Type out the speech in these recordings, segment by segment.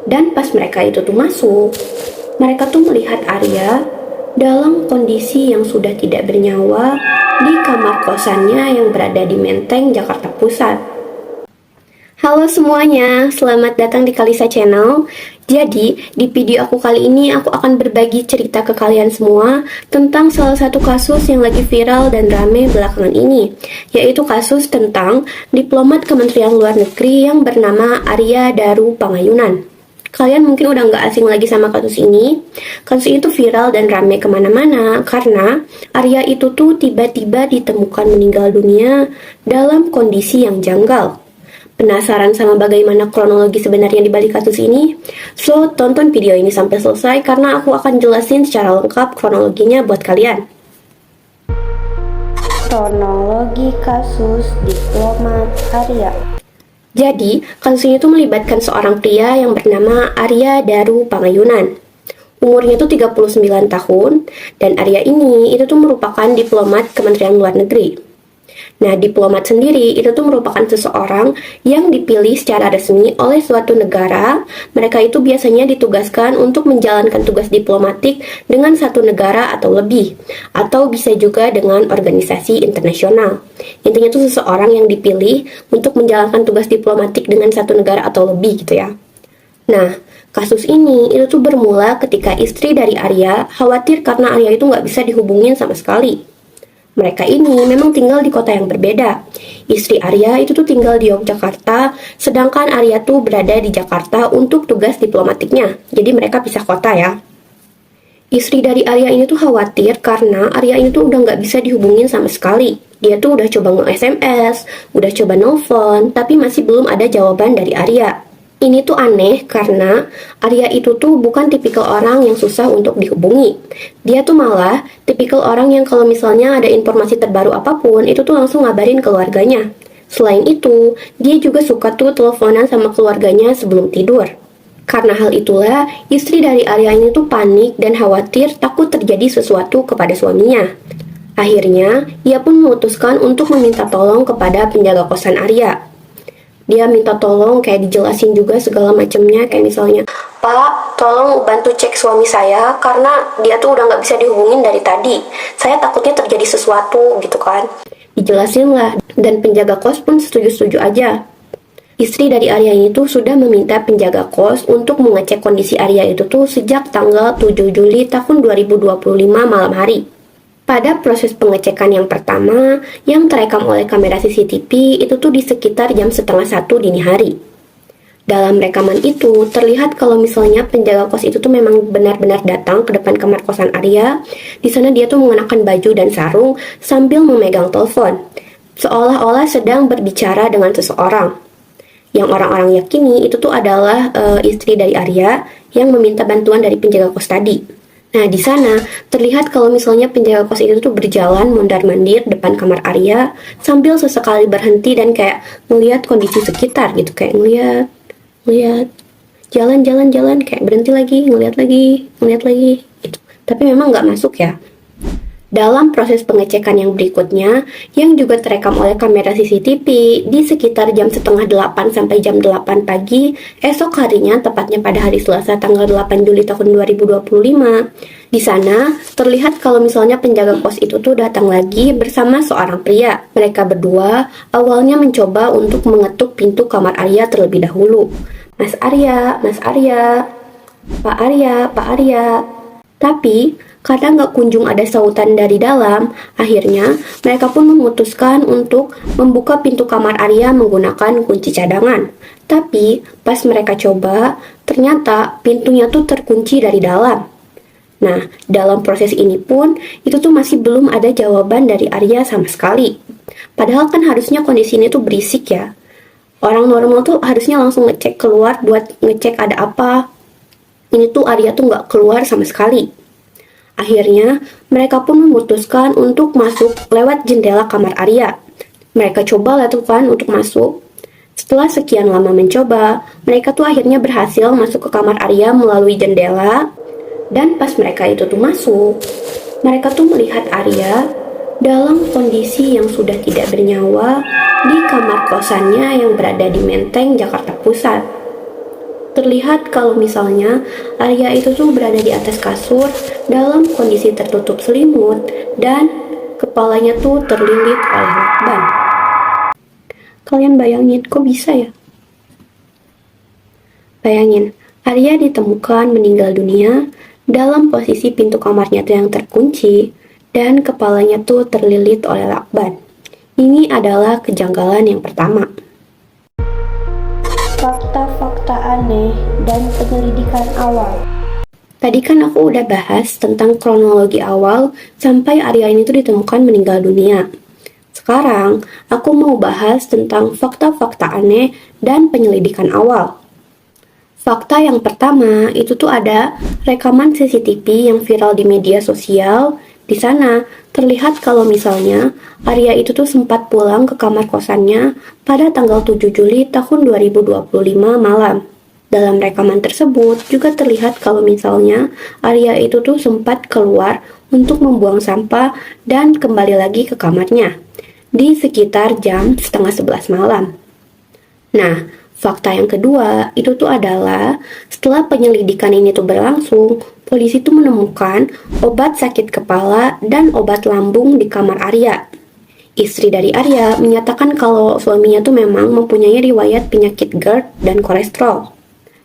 Dan pas mereka itu tuh masuk, mereka tuh melihat Arya dalam kondisi yang sudah tidak bernyawa di kamar kosannya yang berada di Menteng, Jakarta Pusat. Halo semuanya, selamat datang di Kalisa Channel. Jadi, di video aku kali ini aku akan berbagi cerita ke kalian semua tentang salah satu kasus yang lagi viral dan rame belakangan ini, yaitu kasus tentang diplomat Kementerian Luar Negeri yang bernama Arya Daru Pangayunan. Kalian mungkin udah nggak asing lagi sama kasus ini. Kasus ini tuh viral dan rame kemana-mana karena Arya itu tuh tiba-tiba ditemukan meninggal dunia dalam kondisi yang janggal. Penasaran sama bagaimana kronologi sebenarnya di balik kasus ini? So, tonton video ini sampai selesai karena aku akan jelasin secara lengkap kronologinya buat kalian. Kronologi kasus diplomat Arya. Jadi, kasus ini tuh melibatkan seorang pria yang bernama Arya Daru Pangayunan. Umurnya tuh 39 tahun, dan Arya ini itu tuh merupakan diplomat Kementerian Luar Negeri. Nah, diplomat sendiri itu tuh merupakan seseorang yang dipilih secara resmi oleh suatu negara. Mereka itu biasanya ditugaskan untuk menjalankan tugas diplomatik dengan satu negara atau lebih, atau bisa juga dengan organisasi internasional. Intinya tuh seseorang yang dipilih untuk menjalankan tugas diplomatik dengan satu negara atau lebih gitu ya. Nah, kasus ini itu tuh bermula ketika istri dari Arya khawatir karena Arya itu nggak bisa dihubungin sama sekali. Mereka ini memang tinggal di kota yang berbeda. Istri Arya itu tuh tinggal di Yogyakarta, sedangkan Arya tuh berada di Jakarta untuk tugas diplomatiknya. Jadi mereka pisah kota ya. Istri dari Arya ini tuh khawatir karena Arya ini tuh udah nggak bisa dihubungin sama sekali. Dia tuh udah coba nge-SMS, udah coba nelfon, tapi masih belum ada jawaban dari Arya. Ini tuh aneh karena Arya itu tuh bukan tipikal orang yang susah untuk dihubungi. Dia tuh malah tipikal orang yang kalau misalnya ada informasi terbaru apapun, itu tuh langsung ngabarin keluarganya. Selain itu, dia juga suka tuh teleponan sama keluarganya sebelum tidur. Karena hal itulah, istri dari Arya ini tuh panik dan khawatir takut terjadi sesuatu kepada suaminya. Akhirnya, ia pun memutuskan untuk meminta tolong kepada penjaga kosan Arya. Dia minta tolong kayak dijelasin juga segala macamnya, kayak misalnya, "Pak, tolong bantu cek suami saya karena dia tuh udah nggak bisa dihubungin dari tadi. Saya takutnya terjadi sesuatu," gitu kan. Dijelasin lah, dan penjaga kos pun setuju-setuju aja. Istri dari Arya ini tuh sudah meminta penjaga kos untuk mengecek kondisi Arya itu tuh sejak tanggal 7 Juli tahun 2025 malam hari. Pada proses pengecekan yang pertama, yang terekam oleh kamera CCTV itu tuh di sekitar jam 12:30 dini hari. Dalam rekaman itu, terlihat kalau misalnya penjaga kos itu tuh memang benar-benar datang ke depan kamar kosan Arya. Di sana dia tuh mengenakan baju dan sarung sambil memegang telepon, seolah-olah sedang berbicara dengan seseorang. Yang orang-orang yakini itu tuh adalah istri dari Arya yang meminta bantuan dari penjaga kos tadi. Nah, di sana terlihat kalau misalnya penjaga kos itu tuh berjalan mondar-mandir depan kamar Arya sambil sesekali berhenti dan kayak melihat kondisi sekitar gitu, kayak ngeliat, jalan, kayak berhenti lagi, ngeliat lagi, gitu. Tapi memang nggak masuk ya. Dalam proses pengecekan yang berikutnya, yang juga terekam oleh kamera CCTV di sekitar jam setengah 8 sampai jam 8 pagi, esok harinya, tepatnya pada hari Selasa tanggal 8 Juli tahun 2025, di sana terlihat kalau misalnya penjaga kos itu tuh datang lagi bersama seorang pria. Mereka berdua awalnya mencoba untuk mengetuk pintu kamar Arya terlebih dahulu. "Mas Arya, Mas Arya, Pak Arya, Pak Arya." Tapi karena nggak kunjung ada sautan dari dalam, akhirnya mereka pun memutuskan untuk membuka pintu kamar Arya menggunakan kunci cadangan. Tapi pas mereka coba, ternyata pintunya tuh terkunci dari dalam. Nah, dalam proses ini pun, itu tuh masih belum ada jawaban dari Arya sama sekali. Padahal kan harusnya kondisi ini tuh berisik ya. Orang normal tuh harusnya langsung ngecek keluar buat ngecek ada apa. Ini tuh Arya tuh nggak keluar sama sekali. Akhirnya, mereka pun memutuskan untuk masuk lewat jendela kamar Arya. Mereka coba lah tuh kan untuk masuk. Setelah sekian lama mencoba, mereka tuh akhirnya berhasil masuk ke kamar Arya melalui jendela. Dan pas mereka itu tuh masuk, mereka tuh melihat Arya dalam kondisi yang sudah tidak bernyawa di kamar kosannya yang berada di Menteng, Jakarta Pusat. Terlihat kalau misalnya Arya itu tuh berada di atas kasur dalam kondisi tertutup selimut dan kepalanya tuh terlilit oleh lakban. Kalian bayangin, kok bisa ya? Bayangin, Arya ditemukan meninggal dunia dalam posisi pintu kamarnya tuh yang terkunci dan kepalanya tuh terlilit oleh lakban. Ini adalah kejanggalan yang pertama. Fakta-fakta aneh dan penyelidikan awal. Tadi kan aku udah bahas tentang kronologi awal sampai Arya ini tuh ditemukan meninggal dunia. Sekarang, aku mau bahas tentang fakta-fakta aneh dan penyelidikan awal. Fakta yang pertama, itu tuh ada rekaman CCTV yang viral di media sosial. Di sana, terlihat kalau misalnya Arya itu tuh sempat pulang ke kamar kosannya pada tanggal 7 Juli tahun 2025 malam. Dalam rekaman tersebut juga terlihat kalau misalnya Arya itu tuh sempat keluar untuk membuang sampah dan kembali lagi ke kamarnya di sekitar jam setengah 11 malam. Nah, fakta yang kedua itu tuh adalah setelah penyelidikan ini tuh berlangsung, polisi tuh menemukan obat sakit kepala dan obat lambung di kamar Arya. Istri dari Arya menyatakan kalau suaminya tuh memang mempunyai riwayat penyakit GERD dan kolesterol.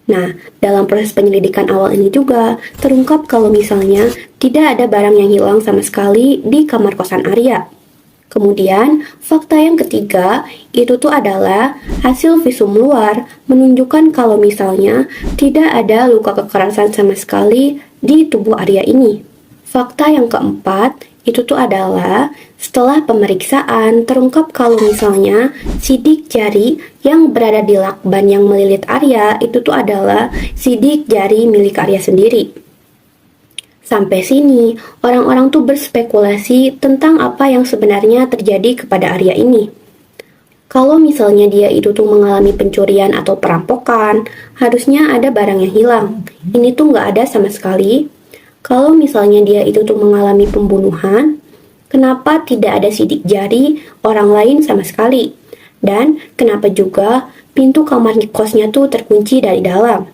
Nah, dalam proses penyelidikan awal ini juga terungkap kalau misalnya tidak ada barang yang hilang sama sekali di kamar kosan Arya. Kemudian, fakta yang ketiga itu tuh adalah hasil visum luar menunjukkan kalau misalnya tidak ada luka kekerasan sama sekali di tubuh Arya ini. Fakta yang keempat itu tuh adalah setelah pemeriksaan terungkap kalau misalnya sidik jari yang berada di lakban yang melilit Arya itu tuh adalah sidik jari milik Arya sendiri. Sampai sini, orang-orang tuh berspekulasi tentang apa yang sebenarnya terjadi kepada Arya ini. Kalau misalnya dia itu tuh mengalami pencurian atau perampokan, harusnya ada barang yang hilang. Ini tuh nggak ada sama sekali. Kalau misalnya dia itu tuh mengalami pembunuhan, kenapa tidak ada sidik jari orang lain sama sekali? Dan kenapa juga pintu kamar kosnya tuh terkunci dari dalam?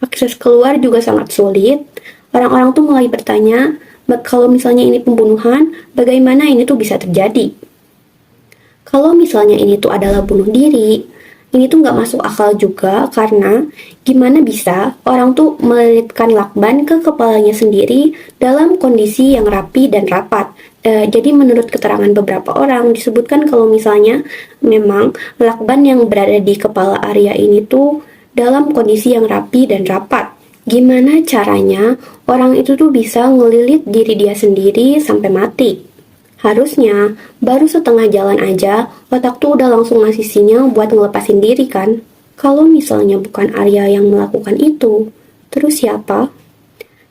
Akses keluar juga sangat sulit. Orang-orang tuh mulai bertanya, kalau misalnya ini pembunuhan, bagaimana ini tuh bisa terjadi? Kalau misalnya ini tuh adalah bunuh diri, ini tuh nggak masuk akal juga karena gimana bisa orang tuh melilitkan lakban ke kepalanya sendiri dalam kondisi yang rapi dan rapat. Jadi menurut keterangan beberapa orang disebutkan kalau misalnya memang lakban yang berada di kepala Arya ini tuh dalam kondisi yang rapi dan rapat. Gimana caranya orang itu tuh bisa ngelilit diri dia sendiri sampai mati? Harusnya baru setengah jalan aja otak tuh udah langsung ngasih sinyal buat ngelepasin diri kan? Kalau misalnya bukan Arya yang melakukan itu, terus siapa?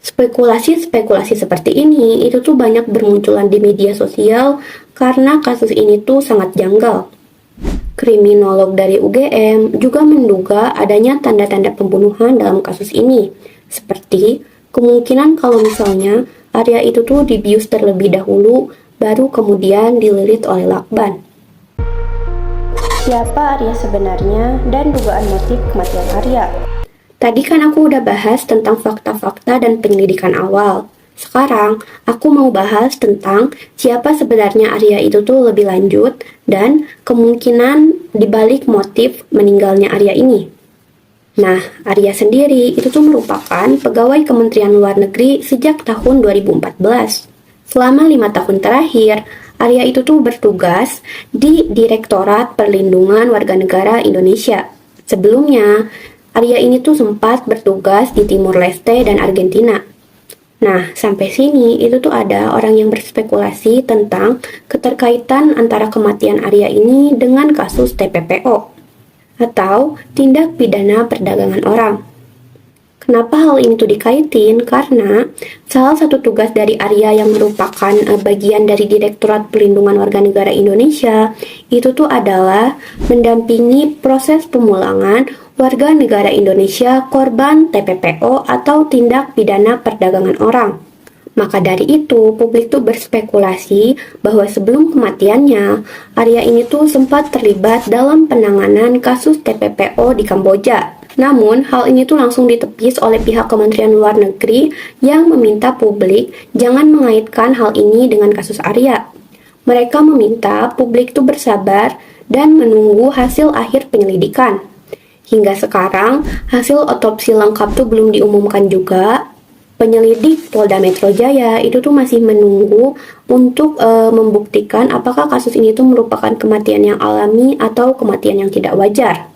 Spekulasi-spekulasi seperti ini itu tuh banyak bermunculan di media sosial karena kasus ini tuh sangat janggal. Kriminolog dari UGM juga menduga adanya tanda-tanda pembunuhan dalam kasus ini, seperti kemungkinan kalau misalnya Arya itu tuh dibius terlebih dahulu, baru kemudian dililit oleh lakban. Siapa Arya sebenarnya dan dugaan motif kematian Arya? Tadi kan aku udah bahas tentang fakta-fakta dan penyelidikan awal. Sekarang, aku mau bahas tentang siapa sebenarnya Arya itu tuh lebih lanjut dan kemungkinan dibalik motif meninggalnya Arya ini. Nah, Arya sendiri itu tuh merupakan pegawai Kementerian Luar Negeri sejak tahun 2014. Selama 5 tahun terakhir, Arya itu tuh bertugas di Direktorat Perlindungan Warga Negara Indonesia. Sebelumnya, Arya ini tuh sempat bertugas di Timur Leste dan Argentina. Nah, sampai sini itu tuh ada orang yang berspekulasi tentang keterkaitan antara kematian Arya ini dengan kasus TPPO atau tindak pidana perdagangan orang. Kenapa hal ini tuh dikaitin? Karena salah satu tugas dari Arya yang merupakan bagian dari Direktorat Perlindungan Warga Negara Indonesia itu tuh adalah mendampingi proses pemulangan warga negara Indonesia korban TPPO atau tindak pidana perdagangan orang. Maka dari itu, publik tuh berspekulasi bahwa sebelum kematiannya, Arya ini tuh sempat terlibat dalam penanganan kasus TPPO di Kamboja. Namun, hal ini tuh langsung ditepis oleh pihak Kementerian Luar Negeri yang meminta publik jangan mengaitkan hal ini dengan kasus Arya. Mereka meminta publik tuh bersabar dan menunggu hasil akhir penyelidikan. Hingga sekarang, hasil otopsi lengkap tuh belum diumumkan juga. Penyelidik Polda Metro Jaya itu tuh masih menunggu untuk membuktikan apakah kasus ini tuh merupakan kematian yang alami atau kematian yang tidak wajar.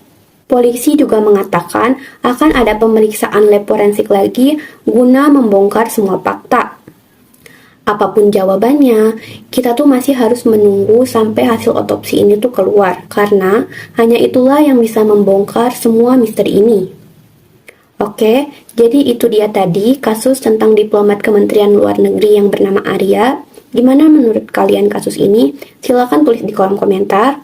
Polisi juga mengatakan akan ada pemeriksaan lab forensik lagi guna membongkar semua fakta. Apapun jawabannya, kita tuh masih harus menunggu sampai hasil otopsi ini tuh keluar, karena hanya itulah yang bisa membongkar semua misteri ini. Oke, jadi itu dia tadi kasus tentang diplomat Kementerian Luar Negeri yang bernama Arya. Gimana menurut kalian kasus ini? Silahkan tulis di kolom komentar.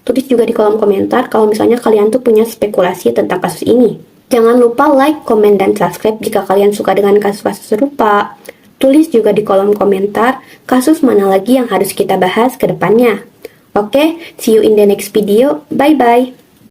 Tulis juga di kolom komentar kalau misalnya kalian tuh punya spekulasi tentang kasus ini. Jangan lupa like, komen, dan subscribe jika kalian suka dengan kasus-kasus serupa. Tulis juga di kolom komentar kasus mana lagi yang harus kita bahas ke depannya. Oke, see you in the next video. Bye-bye.